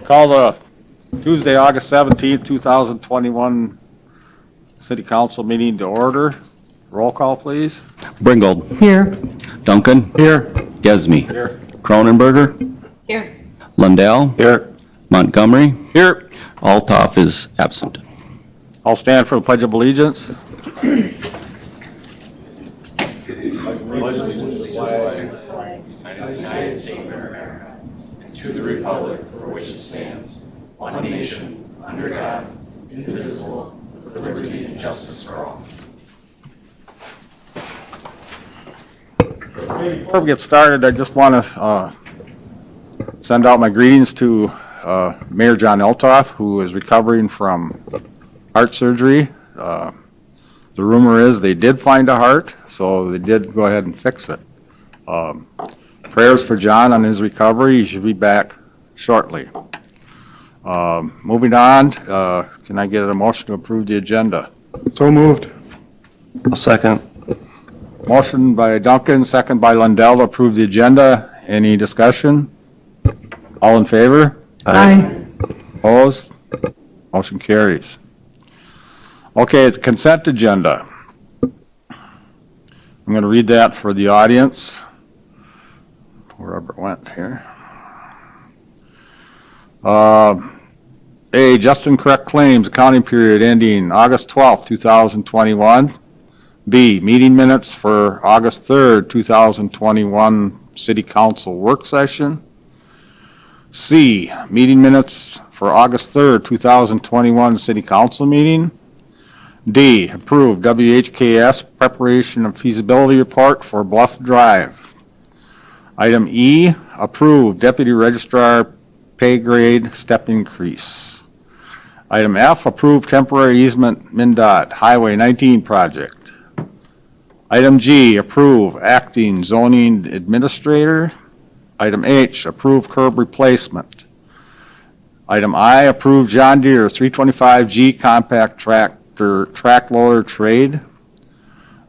Call the Tuesday, August 17th, 2021 City Council meeting to order. Roll call, please. Bringold. Here. Duncan. Here. Gesme. Here. Cronenberger. Here. Lundell. Here. Montgomery. Here. Altoff is absent. I'll stand for the Pledge of Allegiance. United States of America, and to the republic for which it stands, one nation, under God, indivisible, with liberty and justice for all. Before we get started, I just want to send out my greetings to Mayor John Altoff, who is recovering from heart surgery. The rumor is they did find a heart, so they did go ahead and fix it. Prayers for John on his recovery. He should be back shortly. Moving on, can I get a motion to approve the agenda? So moved. A second. Motion by Duncan, second by Lundell to approve the agenda. Any discussion? All in favor? Aye. Opposed? Motion carries. Okay, the consent agenda. I'm going to read that for the audience, wherever it went here. A, just and correct claims, accounting period ending August 12th, 2021. B, meeting minutes for August 3rd, 2021 City Council work session. C, meeting minutes for August 3rd, 2021 City Council meeting. D, approve WHKS preparation of feasibility report for Bluff Drive. Item E, approve Deputy Registrar pay grade step increase. Item F, approve temporary easement MnDOT Highway 19 project. Item G, approve acting zoning administrator. Item H, approve curb replacement. Item I, approve John Deere 325G compact tractor track loader trade.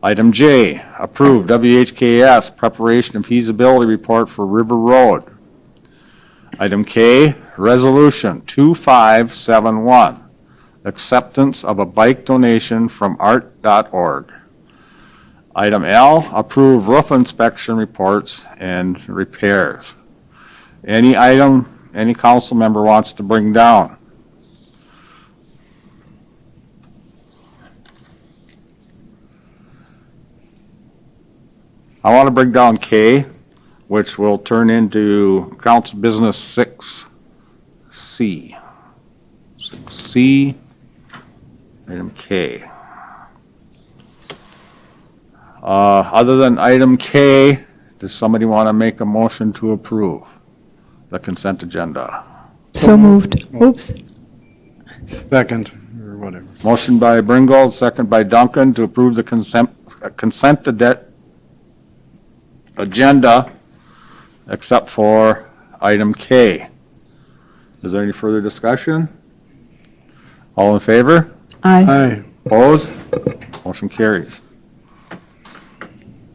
Item J, approve WHKS preparation and feasibility report for River Road. Item K, resolution 2571, acceptance of a bike donation from art.org. Item L, approve roof inspection reports and repairs. Any item any council member wants to bring down? I want to bring down K, which will turn into Council Business 6C. 6C, item K. Other than item K, does somebody want to make a motion to approve the consent agenda? So moved. Oops. Second, or whatever. Motion by Bringold, second by Duncan to approve the consent agenda except for item K. Is there any further discussion? All in favor? Aye. Aye. Opposed? Motion carries.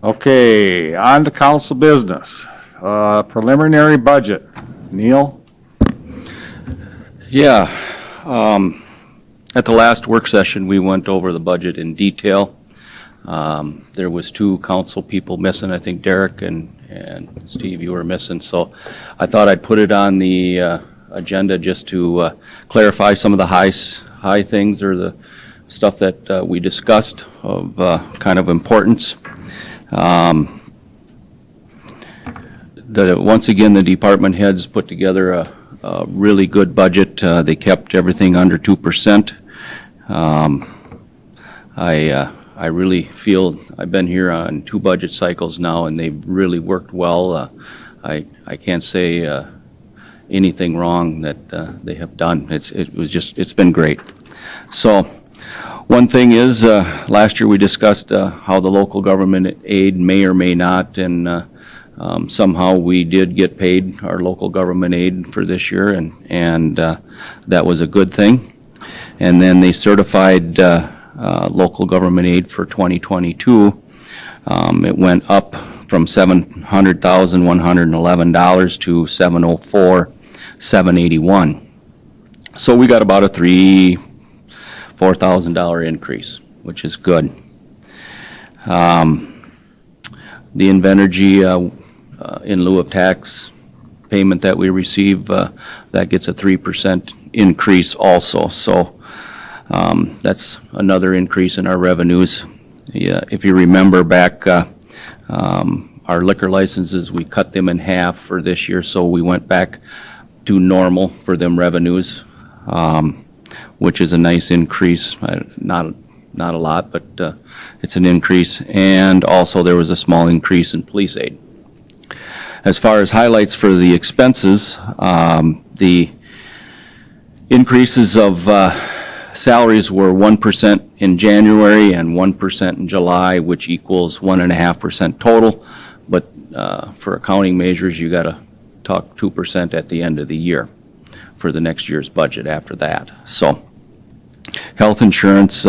Okay, on to council business. Preliminary budget. Neil? Yeah. At the last work session, we went over the budget in detail. There was two council people missing. I think Derek and Steve, you were missing. So I thought I'd put it on the agenda just to clarify some of the high things or the stuff that we discussed of kind of importance. Once again, the department heads put together a really good budget. They kept everything under 2%. I really feel I've been here on 2 budget cycles now, and they've really worked well. I can't say anything wrong that they have done. It's been great. So one thing is, last year we discussed how the local government aid may or may not, and somehow we did get paid our local government aid for this year, and that was a good thing. And then they certified local government aid for 2022. It went up from $700,111 to $704,781. So we got about a $4,000 increase, which is good. The Invenergy in lieu of tax payment that we receive, that gets a 3% increase also. So that's another increase in our revenues. Yeah, if you remember back, our liquor licenses, we cut them in half for this year, so we went back to normal for them revenues, which is a nice increase. Not a lot, but it's an increase. And also there was a small increase in police aid. As far as highlights for the expenses, the increases of salaries were 1% in January and 1% in July, which equals 1.5% total. But for accounting measures, you got to talk 2% at the end of the year for the next year's budget after that. So health insurance,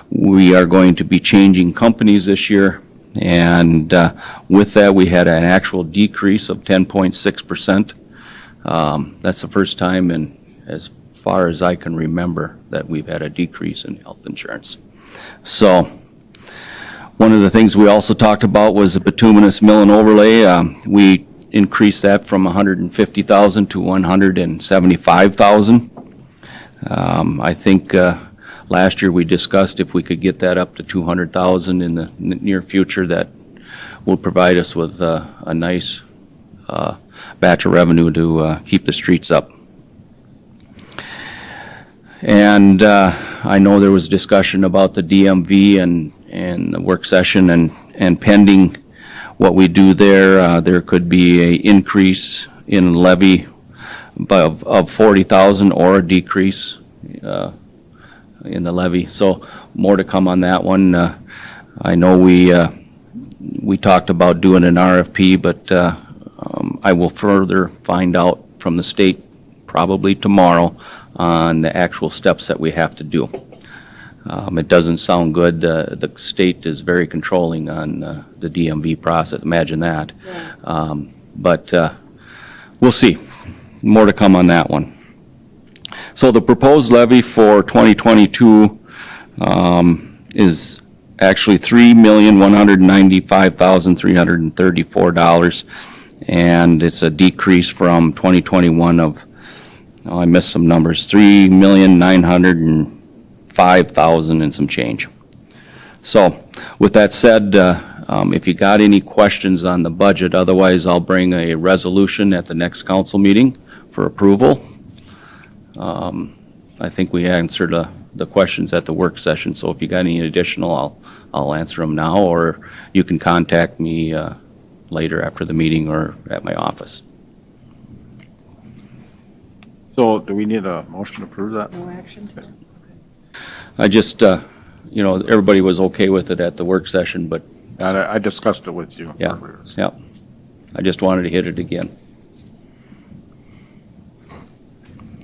we are going to be changing companies this year, and with that we had an actual decrease of 10.6%. That's the first time in as far as I can remember that we've had a decrease in health insurance. So one of the things we also talked about was the Bituminous mill and overlay. We increased that from $150,000 to $175,000. I think last year we discussed if we could get that up to $200,000 in the near future, that will provide us with a nice batch of revenue to keep the streets up. And I know there was discussion about the DMV and the work session, and pending what we do there, there could be an increase in levy of $40,000 or a decrease in the levy. So more to come on that one. I know we talked about doing an RFP, but I will further find out from the state probably tomorrow on the actual steps that we have to do. It doesn't sound good. The state is very controlling on the DMV process. Imagine that. Yeah. But we'll see. More to come on that one. So the proposed levy for 2022 is actually $3,195,334, and it's a decrease from 2021 of, oh, I missed some numbers, $3,905,000 and some change. So with that said, if you got any questions on the budget, otherwise I'll bring a resolution at the next council meeting for approval. I think we answered the questions at the work session, so if you got any additional, I'll answer them now, or you can contact me later after the meeting or at my office. So do we need a motion to approve that? No action. I just, everybody was okay with it at the work session, but I discussed it with you yeah, earlier. yeah. I just wanted to hit it again.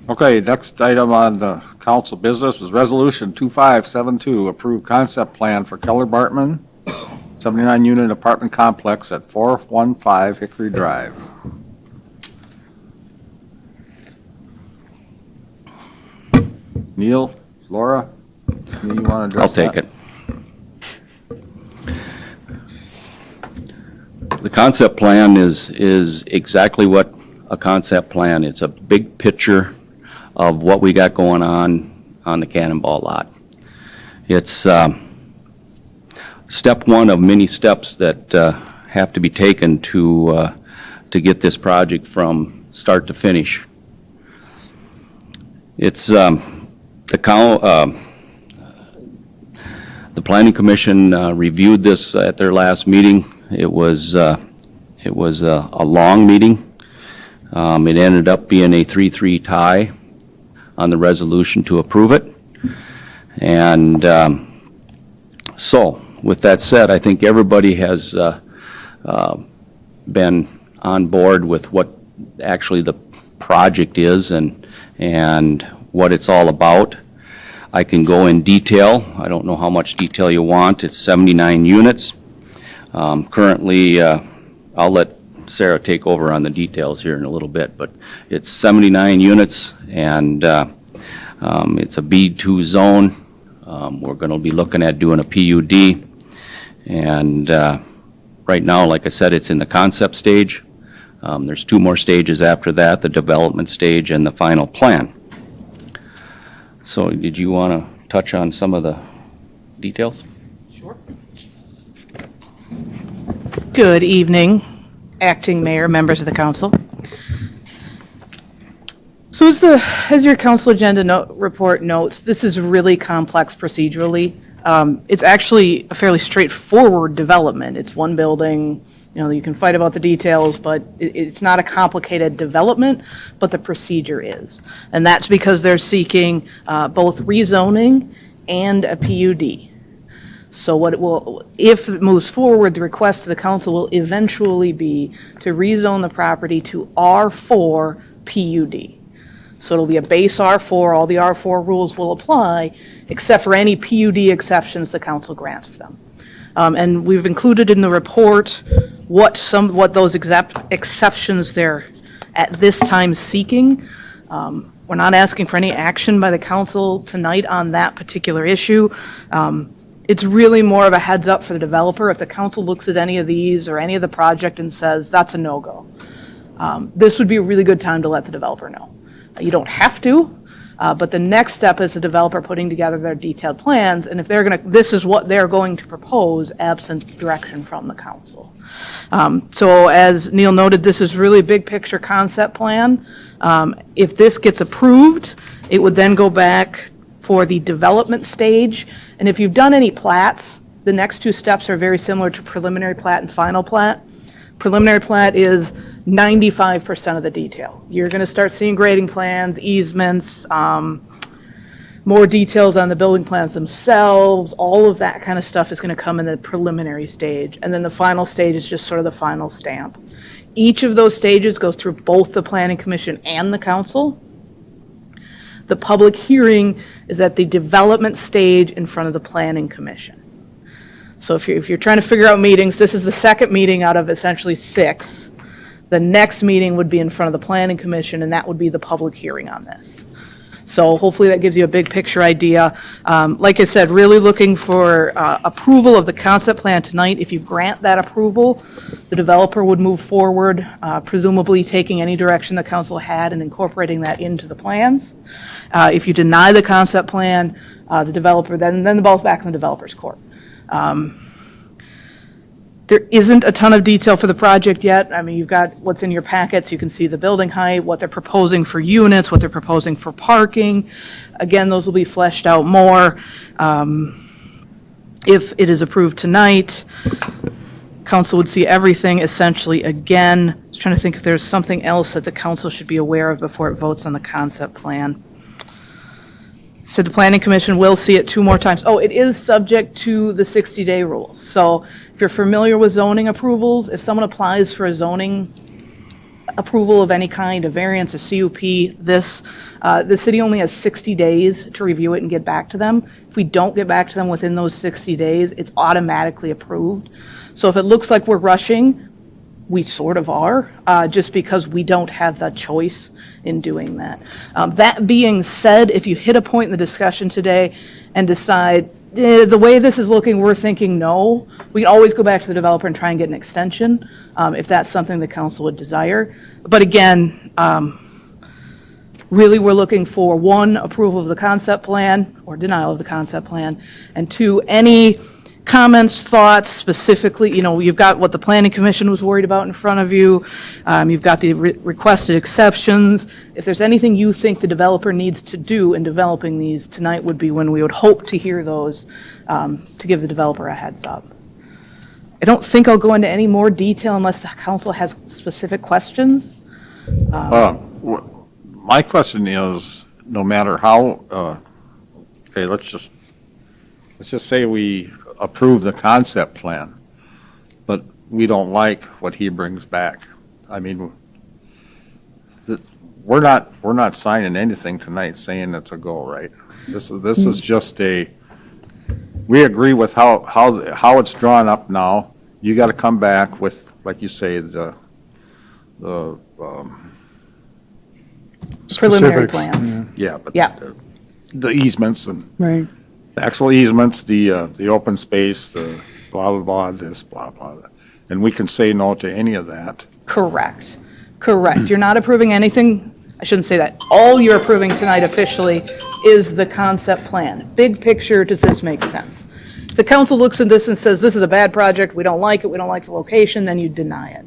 Okay, next item on the council business is Resolution 2572, approve concept plan for Keller Bartman, 79-unit apartment complex at 415 Hickory Drive. Neil, Laura, you want to I'll address that? take it. The concept plan is exactly what a concept plan. It's a big picture of what we got going on the Cannonball lot. It's step one of many steps that have to be taken to get this project from start to finish. It's the Planning Commission reviewed this at their last meeting. It was a long meeting. It ended up being a 3-3 tie on the resolution to approve it. And so, with that said, I think everybody has been on board with what actually the project is and what it's all about. I can go in detail. I don't know how much detail you want. It's 79 units. Currently, I'll let Sarah take over on the details here in a little bit, but it's 79 units, and It's a B2 zone. We're going to be looking at doing a PUD. And right now, like I said, it's in the concept stage. There's 2 more stages after that, the development stage and the final plan. So did you want to touch on some of the details? Sure. Good evening, Acting Mayor, members of the council. So as your council agenda report notes, this is really complex procedurally. It's actually a fairly straightforward development. It's one building, you can fight about the details, but it's not a complicated development, but the procedure is. And that's because they're seeking both rezoning and a PUD. So what it will, if it moves forward, the request to the council will eventually be to rezone the property to R4 PUD. So it'll be a base R4, all the R4 rules will apply, except for any PUD exceptions the council grants them. And we've included in the report what those exceptions they're at this time seeking. We're not asking for any action by the council tonight on that particular issue. It's really more of a heads up for the developer. If the council looks at any of these or any of the project and says, that's a no-go, this would be a really good time to let the developer know. You don't have to, but the next step is the developer putting together their detailed plans, and if this is what they're going to propose, absent direction from the council. So as Neil noted, this is really a big picture concept plan. If this gets approved, it would then go back for the development stage, and if you've done any plats, the next 2 steps are very similar to preliminary plat and final plat. Preliminary plat is 95% of the detail. You're going to start seeing grading plans, easements, more details on the building plans themselves. All of that kind of stuff is going to come in the preliminary stage. And then the final stage is just sort of the final stamp. Each of those stages goes through both the Planning Commission and the council. The public hearing is at the development stage in front of the Planning Commission. So if you're trying to figure out meetings, this is the second meeting out of essentially 6. The next meeting would be in front of the Planning Commission, and that would be the public hearing on this. So hopefully that gives you a big picture idea. Like I said, really looking for approval of the concept plan tonight. If you grant that approval, the developer would move forward, presumably taking any direction the council had and incorporating that into the plans. If you deny the concept plan, the developer, then the ball's back in the developer's court. There isn't a ton of detail for the project yet. I mean, you've got what's in your packets. You can see the building height, what they're proposing for units, what they're proposing for parking. Again, those will be fleshed out more if it is approved tonight. Council would see everything essentially again. I was trying to think if there's something else that the council should be aware of before it votes on the concept plan. So the Planning Commission will see it 2 more times. Oh, it is subject to the 60-day rules. So if you're familiar with zoning approvals, if someone applies for a zoning approval of any kind, a variance, a CUP, the city only has 60 days to review it and get back to them. If we don't get back to them within those 60 days, it's automatically approved. So if it looks like we're rushing, we sort of are, just because we don't have the choice in doing that. That being said, if you hit a point in the discussion today and decide, the way this is looking, we're thinking no, we can always go back to the developer and try and get an extension, if that's something the council would desire. But again, really we're looking for 1, approval of the concept plan or denial of the concept plan, and 2, any comments, thoughts, specifically, you've got what the Planning Commission was worried about in front of you. You've got the requested exceptions. If there's anything you think the developer needs to do in developing these, tonight would be when we would hope to hear those, to give the developer a heads up. I don't think I'll go into any more detail unless the council has specific questions. My question is, no matter how, okay, let's just say we approve the concept plan, but we don't like what he brings back. I mean, we're not signing anything tonight saying it's a go, right? This is just we agree with how it's drawn up now. You got to come back with, like you say, the Preliminary Specifics, plans. yeah, but Yeah. the easements and Right. the actual easements, the open space, the blah, blah, blah, this, blah, blah. And we can say no to any of that. Correct. Correct. You're not approving anything, I shouldn't say that. All you're approving tonight officially is the concept plan. Big picture, does this make sense? If the council looks at this and says, this is a bad project, we don't like it, we don't like the location, then you deny it.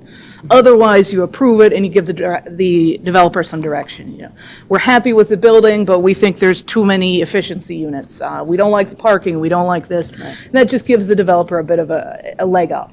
Otherwise, you approve it and you give the developer some direction. You know, we're happy with the building, but we think there's too many efficiency units. We don't like the parking, we don't like this. And that just gives the developer a bit of a leg up.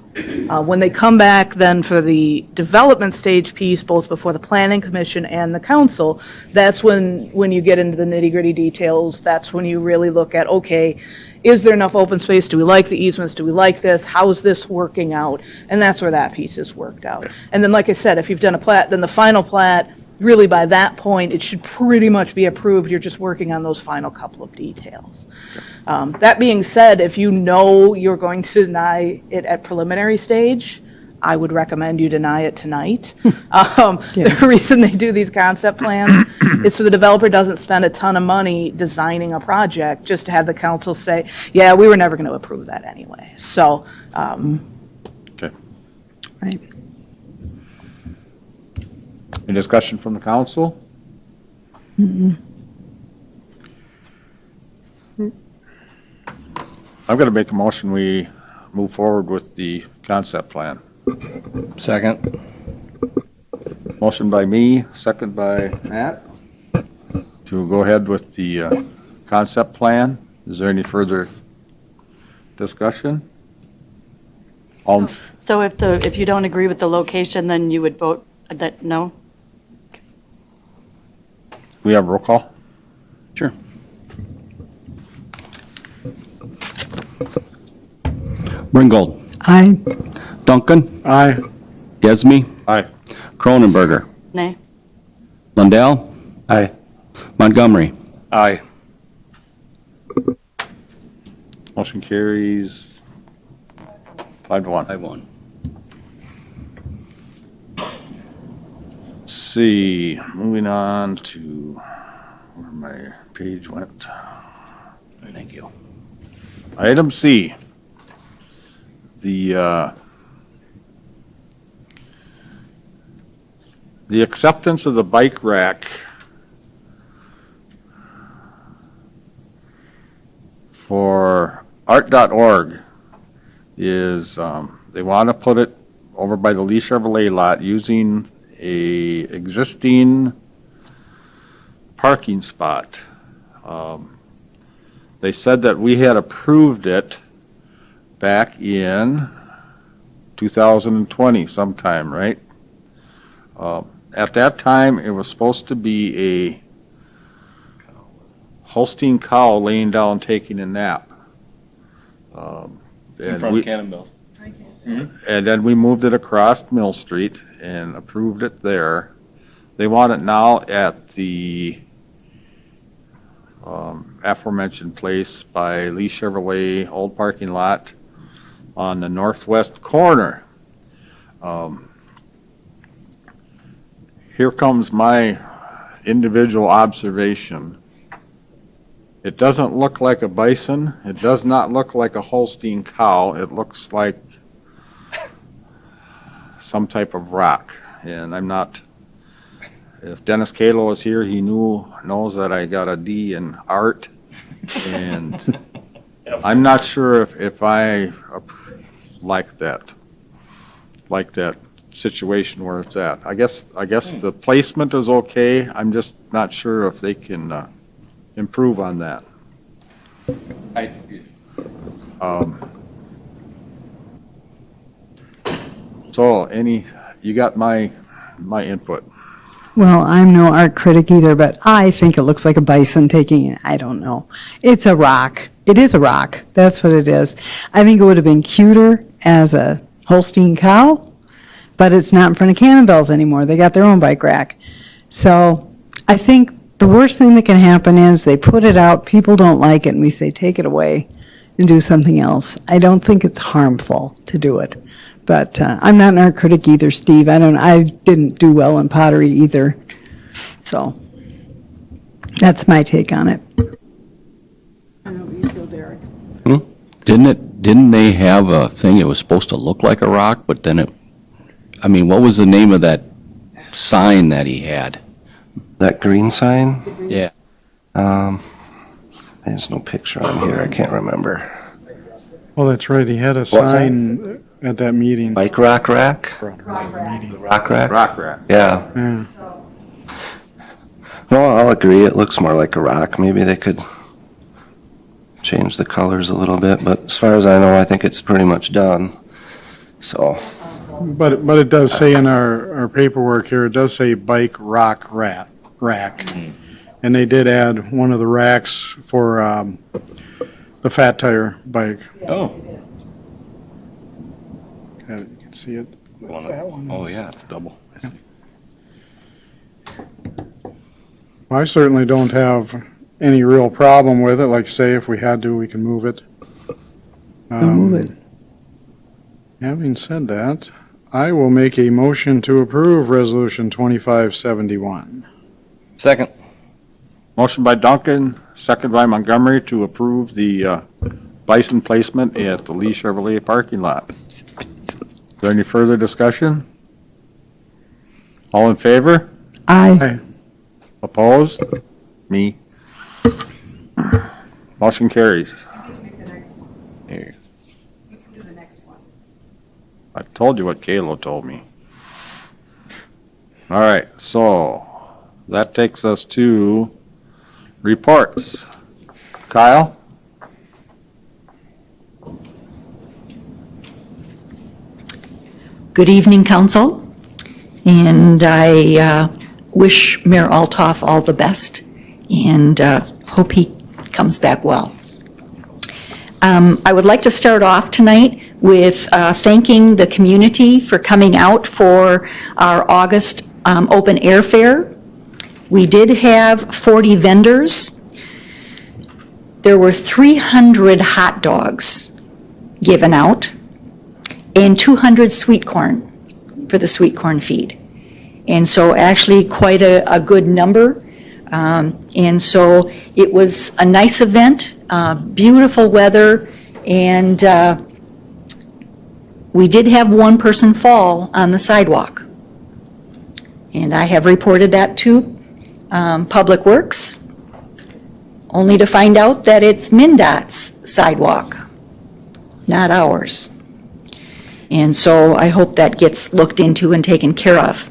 When they come back then for the development stage piece, both before the planning commission and the council, that's when you get into the nitty-gritty details. That's when you really look at, okay, is there enough open space? Do we like the easements? Do we like this? How's this working out? And that's where that piece is worked out. And then, like I said, if you've done a plat, then the final plat, really by that point, it should pretty much be approved. You're just working on those final couple of details. That being said, if you know you're going to deny it at preliminary stage, I would recommend you deny it tonight. The reason they do these concept plans is so the developer doesn't spend a ton of money designing a project just to have the council say, yeah, we were never going to approve that anyway. So, Okay. Right. Any discussion from the council? I'm going to make a motion, we move forward with the concept plan. Second. Motion by me, second by Matt, to go ahead with the concept plan. Is there any further discussion? All, So if you don't agree with the location, then you would vote that no? we have roll call? Sure. Ringgold, Aye. Duncan, Aye. Gesme, Aye. Cronenberger, Nay? Lundell, Aye. Montgomery. Aye. Motion carries 5-1. 5-1. See, moving on to where my page went. Thank you. Item C, the acceptance of the bike rack for art.org is, they want to put it over by the Lee Chevrolet lot using a existing parking spot. They said that we had approved it back in 2020 sometime, right? At that time, it was supposed to be a Holstein cow laying down taking a nap. In front of Cannonballs. And then we moved it across Mill Street and approved it there. They want it now at the aforementioned place by Lee Chevrolet old parking lot on the northwest corner. Here comes my individual observation. It doesn't look like a bison. It does not look like a Holstein cow. It looks like some type of rock. And I'm not, if Dennis Kalo is here, he knows that I got a D in art. And I'm not sure if I like that situation where it's at. I guess the placement is okay. I'm just not sure if they can improve on that. So you got my input. Well, I'm no art critic either, but I think it looks like a bison taking it. I don't know. It's a rock. It is a rock. That's what it is. I think it would have been cuter as a Holstein cow, but it's not in front of Cannonballs anymore. They got their own bike rack. So I think the worst thing that can happen is they put it out, people don't like it, and we say, take it away and do something else. I don't think it's harmful to do it. But I'm not an art critic either, Steve. I didn't do well in pottery either. So that's my take on it. Didn't they have a thing, it was supposed to look like a rock, but then what was the name of that sign that he had? That green sign? Yeah. There's no picture on here. I can't remember. Oh, that's right, he had a that? sign at that meeting. Bike rack? Rock rack? Rock rack. Yeah. Yeah. No, I'll agree. It looks more like a rock. Maybe they could change the colors a little bit, but as far as I know, I think it's pretty much done. So, But it does say in our paperwork here, it does say bike rack. And they did add one of the racks for the fat tire bike. Oh. You can see it. That one oh is- yeah, it's double. I certainly don't have any real problem with it. Like you say, if we had to, we can move it. move it. Having said that, I will make a motion to approve Resolution 2571. Second. Motion by Duncan, second by Montgomery to approve the bison placement at the Lee Chevrolet parking lot. Is there any further discussion? All in favor? Aye. Opposed? Me. Motion carries. Here. I told you what Kayla told me. All right, so that takes us to reports. Kyle? Good evening, Council, and I wish Mayor Altoff all the best and hope he comes back well. I would like to start off tonight with thanking the community for coming out for our August open air fair. We did have 40 vendors. There were 300 hot dogs given out and 200 sweet corn for the sweet corn feed. And so actually quite a good number. And so it was a nice event, beautiful weather, and we did have one person fall on the sidewalk. And I have reported that to Public Works, only to find out that it's MnDOT's sidewalk, not ours. And so I hope that gets looked into and taken care of.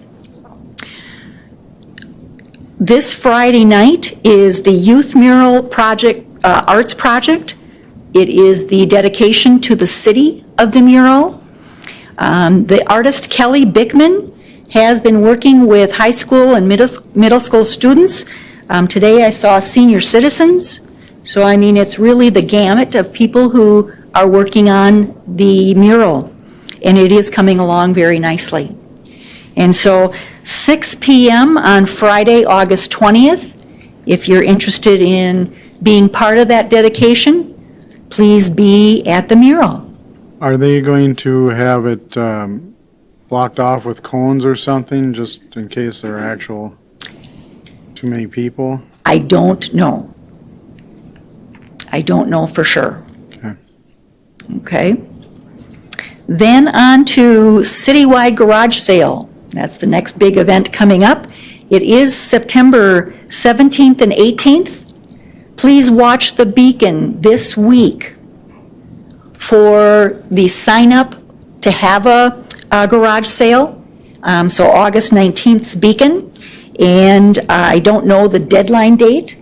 This Friday night is the Youth Mural Project, Arts Project. It is the dedication to the city of the mural. The artist Kelly Bickman has been working with high school and middle school students. Today I saw senior citizens. So I mean, it's really the gamut of people who are working on the mural. And it is coming along very nicely. And so 6 p.m. on Friday, August 20th, if you're interested in being part of that dedication, please be at the mural. Are they going to have it blocked off with cones or something, just in case there are actual too many people? I don't know. I don't know for sure. Okay. Okay. Then on to Citywide Garage Sale. That's the next big event coming up. It is September 17th and 18th. Please watch the Beacon this week for the sign up to have a garage sale. So August 19th's Beacon. And I don't know the deadline date,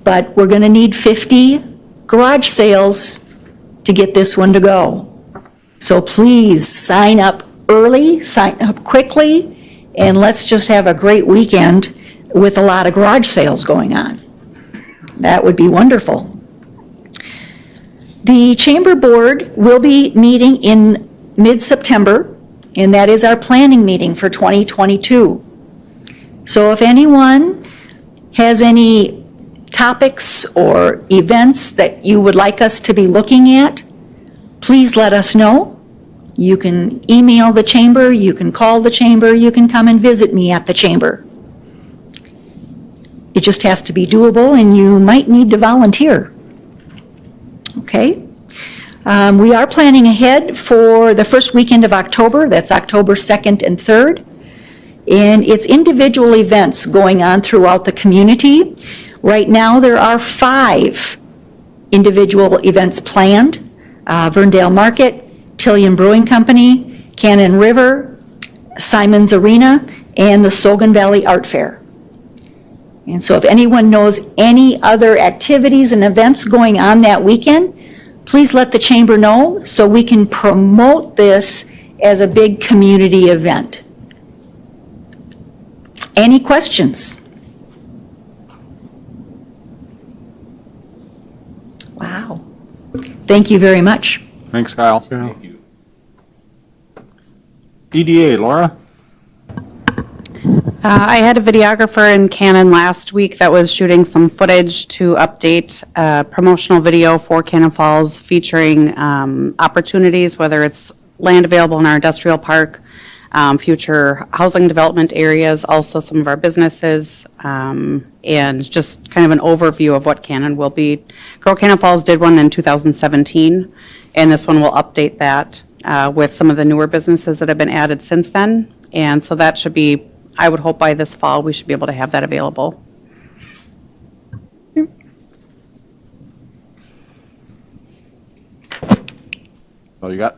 but we're going to need 50 garage sales to get this one to go. So please sign up early, sign up quickly, and let's just have a great weekend with a lot of garage sales going on. That would be wonderful. The Chamber Board will be meeting in mid-September, and that is our planning meeting for 2022. So if anyone has any topics or events that you would like us to be looking at, please let us know. You can email the chamber, you can call the chamber, you can come and visit me at the chamber. It just has to be doable, and you might need to volunteer. Okay? We are planning ahead for the first weekend of October. That's October 2nd and 3rd. And it's individual events going on throughout the community. Right now, there are 5 individual events planned. Verndale Market, Tillian Brewing Company, Cannon River, Simon's Arena, and the Sogan Valley Art Fair. And so if anyone knows any other activities and events going on that weekend, please let the chamber know so we can promote this as a big community event. Any questions? Wow. Thank you very much. Thanks, Kyle. Yeah. EDA, Laura? I had a videographer in Canon last week that was shooting some footage to update a promotional video for Cannon Falls featuring opportunities, whether it's land available in our industrial park, future housing development areas, also some of our businesses, and just kind of an overview of what Cannon will be. Grow Cannon Falls did one in 2017, and this one will update that with some of the newer businesses that have been added since then. And so that should be, I would hope by this fall, we should be able to have that available. Oh, you got?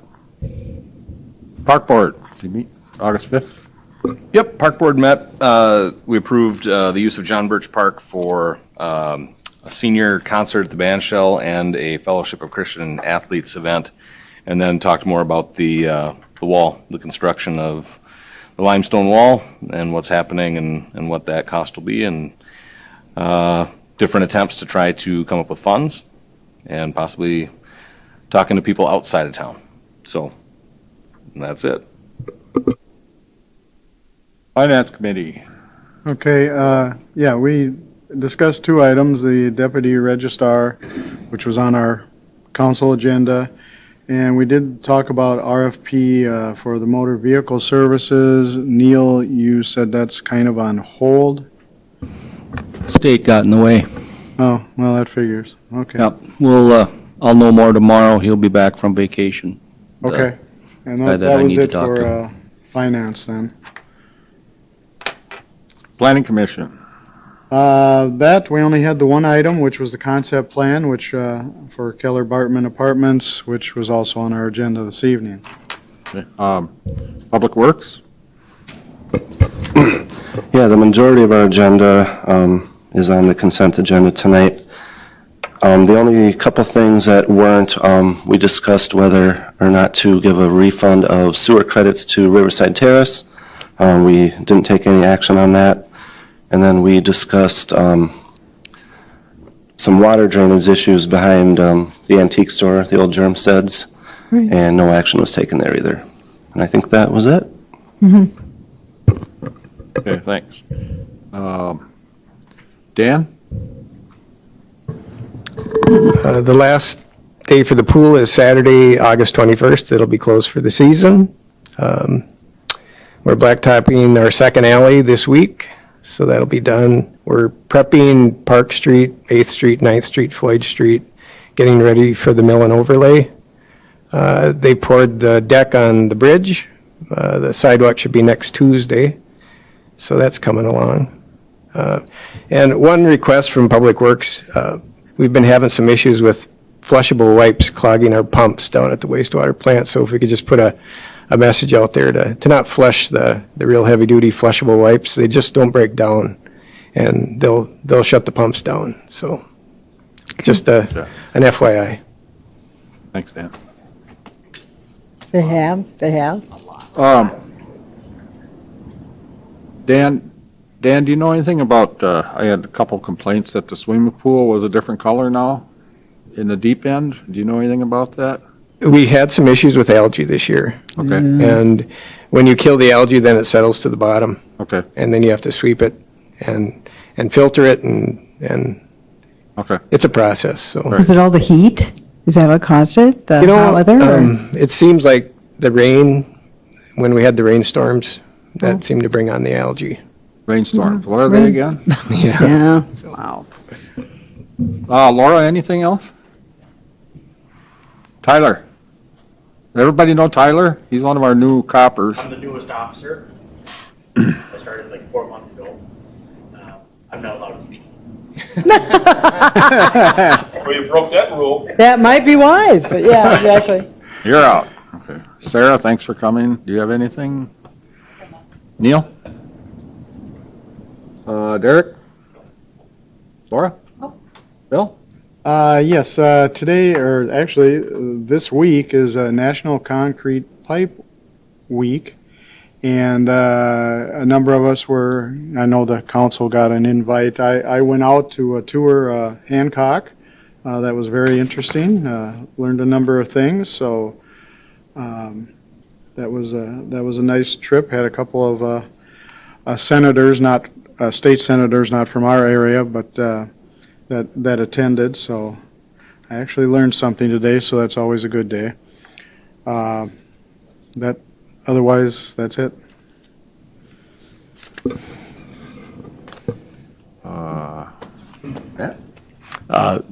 Park Board, did you meet August 5th? Yep, Park Board met. We approved the use of John Birch Park for a senior concert at the band shell and a Fellowship of Christian Athletes event, and then talked more about the wall, the construction of the limestone wall and what's happening and what that cost will be, and different attempts to try to come up with funds and possibly talking to people outside of town. So that's it. Finance Committee. Okay, yeah, we discussed 2 items, the deputy registrar, which was on our council agenda, and we did talk about RFP for the motor vehicle services. Neil, you said that's kind of on hold? State got in the way. Oh, well, that figures, okay. Yep, we'll, I'll know more tomorrow. He'll be back from vacation. Okay, and guy that I was need to it talk for to. finance then. Planning Commission. That, we only had the one item, which was the concept plan, which, for Keller Bartman Apartments, which was also on our agenda this evening. Okay. Public Works. Yeah, the majority of our agenda is on the consent agenda tonight. The only couple things that weren't, we discussed whether or not to give a refund of sewer credits to Riverside Terrace. We didn't take any action on that. And then we discussed some water drainage issues behind the antique store, the old Germsteads, Right. and no action was taken there either. And I think that was it. Okay, thanks. Dan? The last day for the pool is Saturday, August 21st. It'll be closed for the season. We're blacktopping our second alley this week, so that'll be done. We're prepping Park Street, 8th Street, 9th Street, Floyd Street, getting ready for the mill and overlay. They poured the deck on the bridge. The sidewalk should be next Tuesday, so that's coming along. And one request from Public Works, we've been having some issues with flushable wipes clogging our pumps down at the wastewater plant, so if we could just put a message out there to not flush the real heavy-duty flushable wipes. They just don't break down, and they'll shut the pumps down. So just an FYI. Thanks, Dan. They have. Dan, do you know anything about, I had a couple complaints that the swimming pool was a different color now in the deep end. Do you know anything about that? We had some issues with algae this year, Okay, and when you kill the algae, then it settles to the bottom, okay, and then you have to sweep it and filter it, and okay. it's a process, so. Was it all the heat? Is that what caused it? The hot weather? or- It seems like the rain, when we had the rainstorms, that seemed to bring on the algae. Rainstorms, what are they again? Yeah. Wow. Laura, anything else? Tyler. Everybody know Tyler? He's one of our new coppers. I'm the newest officer. I started like 4 months ago. I'm not allowed to speak. Well, you broke that rule. That might be wise, but yeah, exactly. You're out. Okay. Sarah, thanks for coming. Do you have anything? Neil? Derek? Laura? Bill? Yes, today, or actually, this week is National Concrete Pipe Week. And a number of us were, I know the council got an invite. I went out to a tour Hancock. That was very interesting. Learned a number of things. So that was a nice trip. Had a couple of senators, not state senators, not from our area, but that attended. So I actually learned something today. So that's always a good day. Otherwise, that's it.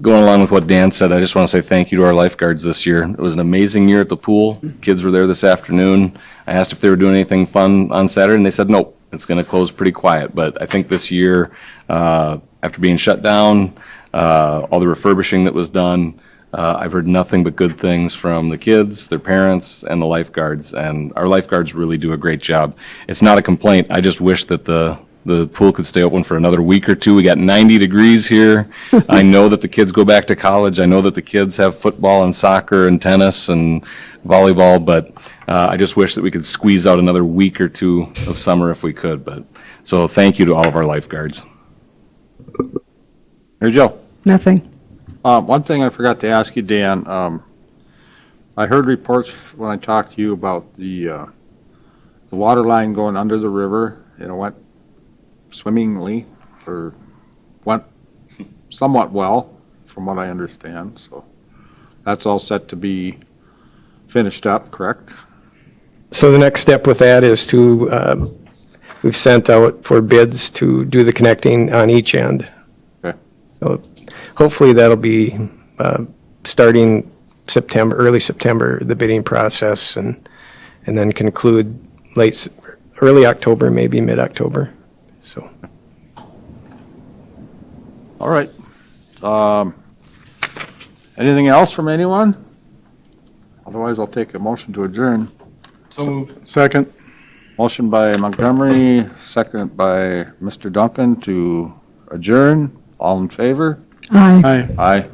Going along with what Dan said, I just want to say thank you to our lifeguards this year. It was an amazing year at the pool. Kids were there this afternoon. I asked if they were doing anything fun on Saturday, and they said, nope, it's going to close pretty quiet. But I think this year, after being shut down, all the refurbishing that was done, I've heard nothing but good things from the kids, their parents, and the lifeguards, and our lifeguards really do a great job. It's not a complaint. I just wish that the pool could stay open for another week or two. We got 90 degrees here. I know that the kids go back to college. I know that the kids have football and soccer and tennis and volleyball, but I just wish that we could squeeze out another week or two of summer if we could. But so thank you to all of our lifeguards. Here, Joe. Nothing. One thing I forgot to ask you, Dan. I heard reports when I talked to you about the water line going under the river. It went swimmingly, or went somewhat well, from what I understand. So that's all set to be finished up, correct? So the next step with that is to, we've sent out for bids to do the connecting on each end. Okay. So hopefully that'll be starting September, early September, the bidding process, and then conclude early October, maybe mid-October. So. All right. Anything else from anyone? Otherwise, I'll take a motion to adjourn. So moved. Second. Motion by Montgomery, second by Mr. Duncan to adjourn. All in favor? Aye. Aye. Aye.